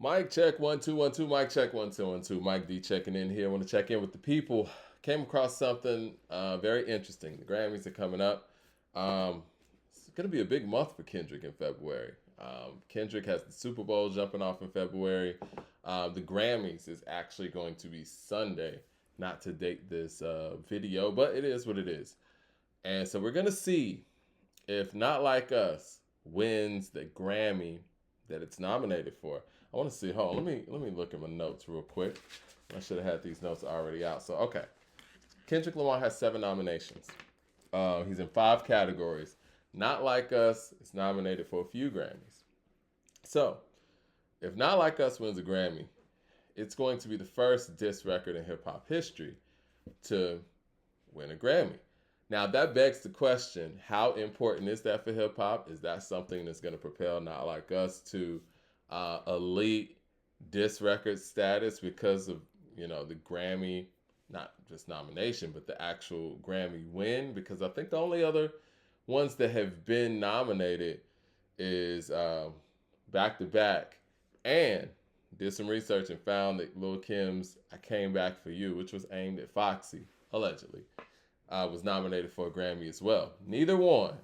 Mic check 1 2 1 2. Mic check 1 2 1 2. Mike D checking in here. I want to check in with the people. Came across something very interesting. The Grammys are coming up. It's going to be a big month for Kendrick in February. Kendrick has the Super Bowl jumping off in February. The Grammys is actually going to be Sunday. Not to date this video, but it is what it is. And so we're going to see if Not Like Us wins the Grammy that it's nominated for. I want to see. Hold on, let me look at my notes real quick. I should have had these notes already out. So okay, Kendrick Lamar has 7 nominations. He's in 5 categories. Not Like Us is nominated for a few Grammys. So if Not Like Us wins a Grammy, it's going to be the first diss record in hip hop history to win a Grammy. Now that begs the question: how important is that for hip hop? Is that something that's going to propel Not Like Us to elite diss record status because of the Grammy, not just nomination, but the actual Grammy win? Because I think the only other ones that have been nominated is Back to Back, and did some research and found that Lil Kim's I Came Back for You, which was aimed at Foxy, allegedly, was nominated for a Grammy as well. Neither one,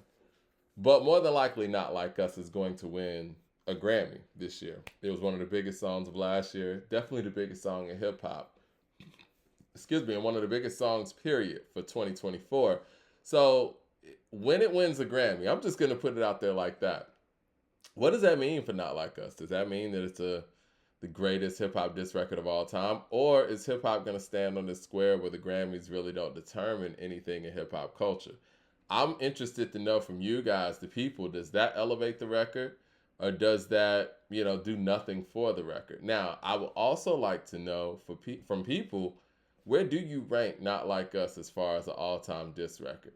but more than likely Not Like Us is going to win a Grammy this year. It was one of the biggest songs of last year, definitely the biggest song in hip hop. Excuse me, and one of the biggest songs, period, for 2024. So when it wins a Grammy, I'm just going to put it out there like that. What does that mean for Not Like Us? Does that mean that it's the greatest hip hop diss record of all time? Or is hip hop going to stand on this square where the Grammys really don't determine anything in hip hop culture? I'm interested to know from you guys, the people, does that elevate the record? Or does that, do nothing for the record? Now, I would also like to know from people, where do you rank Not Like Us as far as an all-time diss record?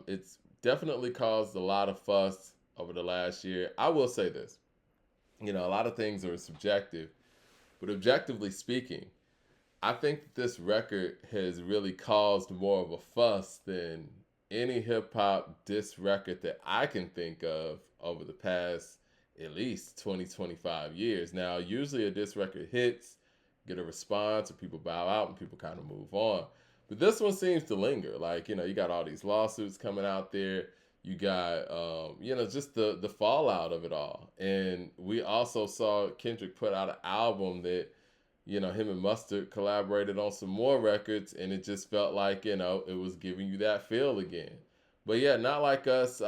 It's definitely caused a lot of fuss over the last year. I will say this. A lot of things are subjective, but objectively speaking, I think that this record has really caused more of a fuss than any hip hop diss record that I can think of over the past at least 20, 25 years. Now, usually a diss record hits, get a response, or people bow out and people kind of move on. But this one seems to linger. Like, you got all these lawsuits coming out there. You got, just the fallout of it all. And we also saw Kendrick put out an album that, him and Mustard collaborated on some more records, and it just felt like, it was giving you that feel again. But yeah, Not Like Us,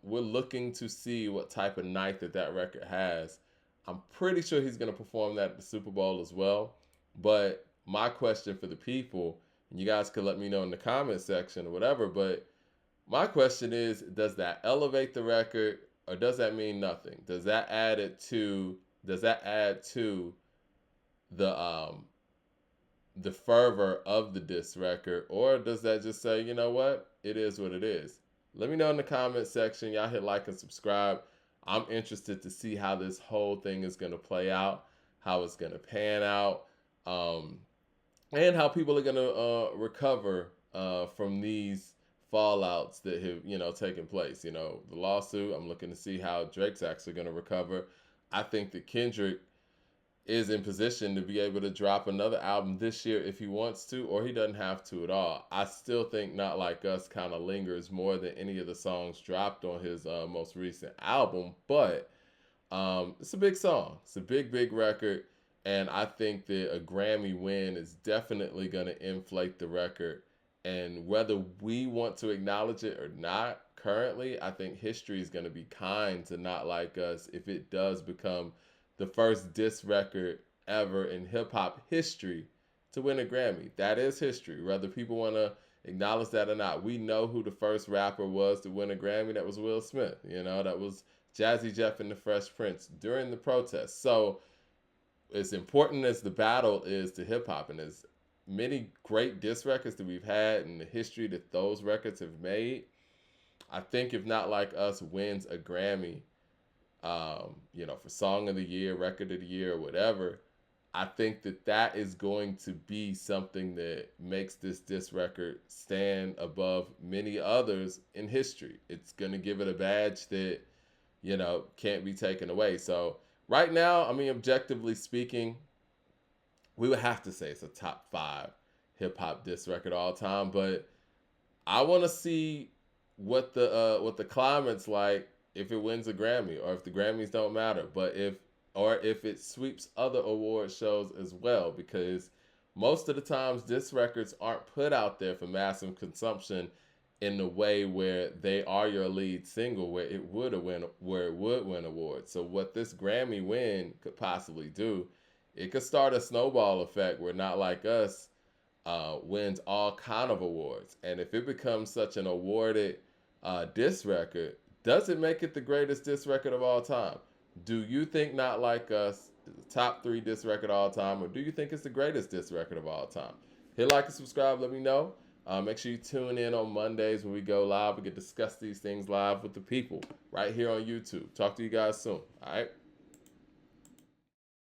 we're looking to see what type of night that record has. I'm pretty sure he's going to perform that at the Super Bowl as well. But my question for the people, and you guys could let me know in the comment section or whatever, but my question is, does that elevate the record, or does that mean nothing? Does that add to the fervor of the diss record, or does that just say, you know what, it is what it is? Let me know in the comment section. Y'all hit like and subscribe. I'm interested to see how this whole thing is going to play out, how it's going to pan out, and how people are going to recover from these fallouts that have taken place. The lawsuit, I'm looking to see how Drake's actually going to recover. I think that Kendrick is in position to be able to drop another album this year if he wants to, or he doesn't have to at all. I still think Not Like Us kind of lingers more than any of the songs dropped on his most recent album, but it's a big song. It's a big record, and I think that a Grammy win is definitely going to inflate the record. And whether we want to acknowledge it or not currently, I think history is going to be kind to Not Like Us if it does become the first diss record ever in hip-hop history to win a Grammy. That is history, whether people want to acknowledge that or not. We know who the first rapper was to win a Grammy. That was Will Smith. That was Jazzy Jeff and the Fresh Prince during the protests. So as important as the battle is to hip-hop, and as many great diss records that we've had in the history that those records have made, I think if Not Like Us wins a Grammy, for Song of the Year, Record of the Year, or whatever, I think that is going to be something that makes this diss record stand above many others in history. It's going to give it a badge that, can't be taken away. So right now, I mean, objectively speaking, we would have to say it's a top 5 hip hop diss record all time. But I want to see what the climate's like if it wins a Grammy, or if the Grammys don't matter, but if it sweeps other award shows as well, because most of the times diss records aren't put out there for massive consumption in the way where they are your lead single, where it would win awards. So what this Grammy win could possibly do, it could start a snowball effect where Not Like Us wins all kind of awards. And if it becomes such an awarded diss record, does it make it the greatest diss record of all time? Do you think Not Like Us is the top 3 diss record of all time, or do you think it's the greatest diss record of all time? Hit like and subscribe. Let me know. Make sure you tune in on Mondays when we go live. We can discuss these things live with the people right here on YouTube. Talk to you guys soon. All right.